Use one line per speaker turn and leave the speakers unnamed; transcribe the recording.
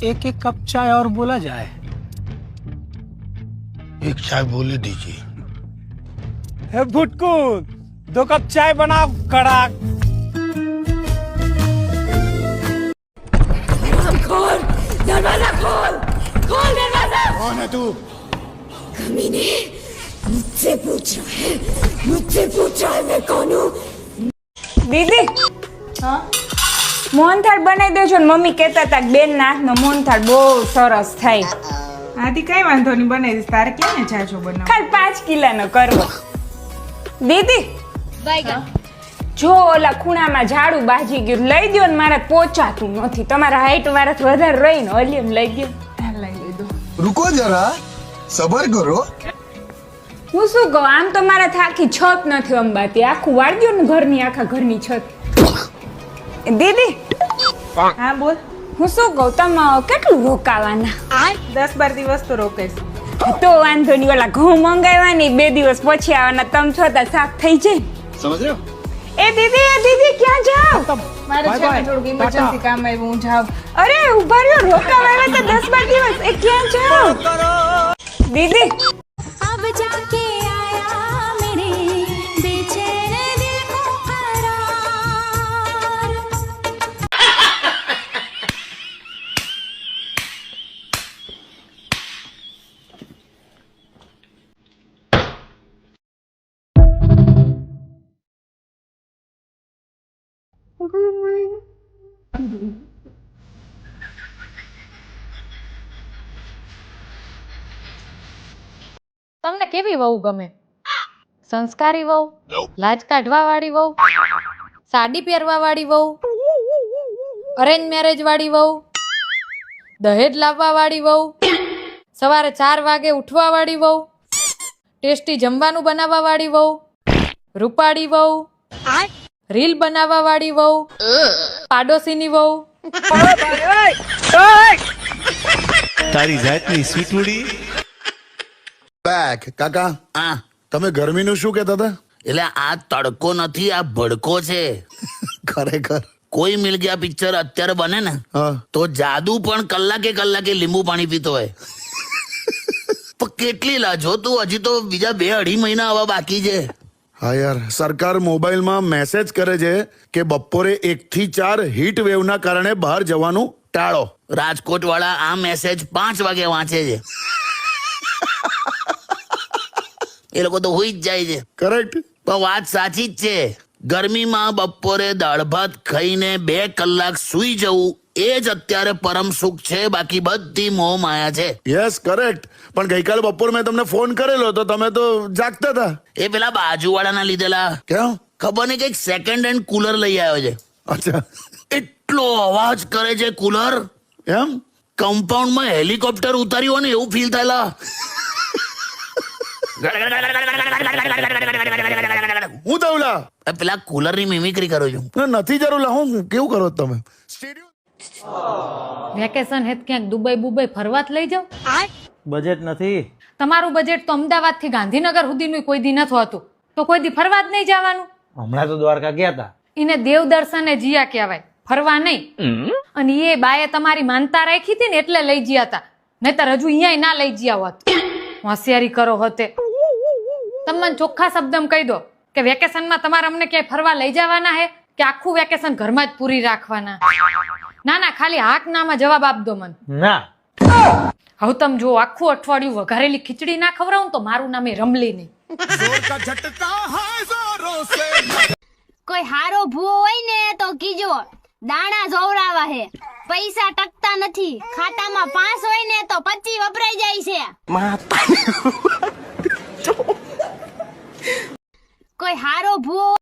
एक एक कप चाय और बोला जाए।
एक चाय बोले दीजिए।
हे भुटकू, 2 कप चाय बनाओ कड़ाक।
खोल दरवाजा, खोल खोल दरवाजा।
कौन है तू?
कमीने, मुझसे पूछ रहा है मैं कौन हूँ।
દીદી હા મોહનથાળ બનાવી દેજો ને મમ્મી કહેતા હતા કે બેન નાથનો મોહનથાળ બહુ સરસ થાય.
આથી કઈ વાંધો નહીં, બનાવી દઈશ. તારે ક્યાં ને જાજો બનાવ?
ખાલી 5 કિલોનો કરવો. દીદી જો ઓલા ખૂણામાં ઝાડુ બાજી ગયું લઈ દ્યો ને, મારે પોચાતું નથી. તમારા હાઈટ મારાથી વધારે રહીને ઓલિયમ લઈ ગયો.
લઈ લીધું.
रुको जरा, सबर करो।
હું શું કહું, આમ તો મારા થાકી છત નથી અંબાતી. આખું વાળ દ્યો ને ઘરની, આખા ઘરની છત. દીદી
હા બોલ.
હું શું કહું, તમે કેટલું રોકાવાના?
10-12 દિવસ તો રોકાઈશ.
તો વાંધો નહીં, ઓલા ઘઉં મંગાવ્યા 2 દિવસ પછી આવવાના. તમે છો ત્યાં સાફ થઈ જાય.
समझ रहे हो?
એ દીદી ક્યાં જાવ?
મારે છે ને થોડુંક ઇમરજન્સી કામ આવ્યું, હું જાઉં.
અરે ઉભા રહ્યો, રોકાવાના તો 10-12 દિવસ. એ ક્યાં જાવ? દીદી
अब जाके आया मेरे बेचैन दिल को करार।
તમને કેવી વહુ ગમે? સંસ્કારી વહુ, લાજ કાઢવા વાળી વહુ, સાડી પહેરવા વાળી વહુ, અરેન્જ મેરેજ વાળી વહુ, દહેજ લાવવા વાળી વહુ, સવારે 4 વાગે ઉઠવા વાળી વહુ, ટેસ્ટી જમવાનું બનાવવા વાળી વહુ, રૂપાળી વહુ, રીલ બનાવવા વાળી વહુ, પાડોશીની વહુ.
તારી જાતની સ્વીટુડી.
બેક કાકા,
હા
તમે ગરમીનું શું કહેતા હતા?
એટલે આ તડકો નથી, આ ભડકો છે.
ખરેખર.
કોઈ મિલ ગયા પિક્ચર અત્યારે બને ને
હા
તો જાદુ પણ કલાકે લીંબુ પાણી પીતો હોય. પણ કેટલી લાજો તું, હજી તો બીજા 2-2.5 મહિના આવા બાકી છે.
હા યાર, સરકાર મોબાઈલમાં મેસેજ કરે છે કે બપોરે 1 થી 4 હીટ વેવના કારણે બહાર જવાનું ટાળો.
રાજકોટ વાળા આ મેસેજ 5 વાગે વાંચે છે. એ લોકો તો હોઈ જ જાય છે.
કરેક્ટ.
પણ વાત સાચી જ છે. ગરમીમાં બપોરે દાળ ભાત ખાઈને 2 કલાક સૂઈ જવું એ જ અત્યારે પરમ સુખ છે. બાકી બધી મોહ માયા છે.
Yes correct. પણ ગઈકાલે બપોર મેં તમને ફોન કરેલો તો તમે તો જાગતા હતા.
એ પેલા બાજુવાળાના લીધેલા.
કેમ?
ખબર નહીં, કઈક સેકન્ડ હેન્ડ કુલર લઈ આવ્યો છે.
અચ્છા.
એટલો અવાજ કરે છે કુલર,
એમ?
કમ્પાઉન્ડમાં હેલિકોપ્ટર ઉતાર્યું હોય ને એવું ફીલ થયેલા.
હું તવલા
પેલા કુલર ની મિમિક્રી કરું છું.
નથી જરૂર. હું કેવું કરો છો તમે?
વેકેશન હેત ક્યાંક દુબઈ બુબઈ ફરવા જ લઈ જાવ.
બજેટ નથી.
તમારું બજેટ તો અમદાવાદ થી ગાંધીનગર સુધીનું કોઈ દી નથી હોતું, તો કોઈ દી ફરવા જ નહીં જવાનું.
હમણાં તો દ્વારકા ગયા હતા.
એને દેવ દર્શને જીયા કહેવાય, ફરવા નહીં. અને એ બાએ તમારી માનતા રાખી હતી ને એટલે લઈ ગયા હતા, નહીતર હજુ અહીંયા ના લઈ ગયા હોત. હોશિયારી કરો હોતે. તમે મને ચોખ્ખા શબ્દમાં કહી દો કે વેકેશનમાં તમારે અમને ક્યાંય ફરવા લઈ જવાના હે કે આખું વેકેશન ઘરમાં જ પૂરી રાખવાના? ના, ખાલી હાક નામાં જવાબ આપ દો મને.
ના.
હવે તમે જો આખું અઠવાડિયું વઘારેલી ખીચડી ના ખવડાવું તો મારું નામ એ રમલી નહીં.
કોઈ હારો ભૂવો હોય ને તો કીજો, દાણા જોવરાવા હે. પૈસા ટકતા નથી, ખાતામાં 5 હોય ને તો 25 વપરાઈ જાય છે. કોઈ હારો ભૂવો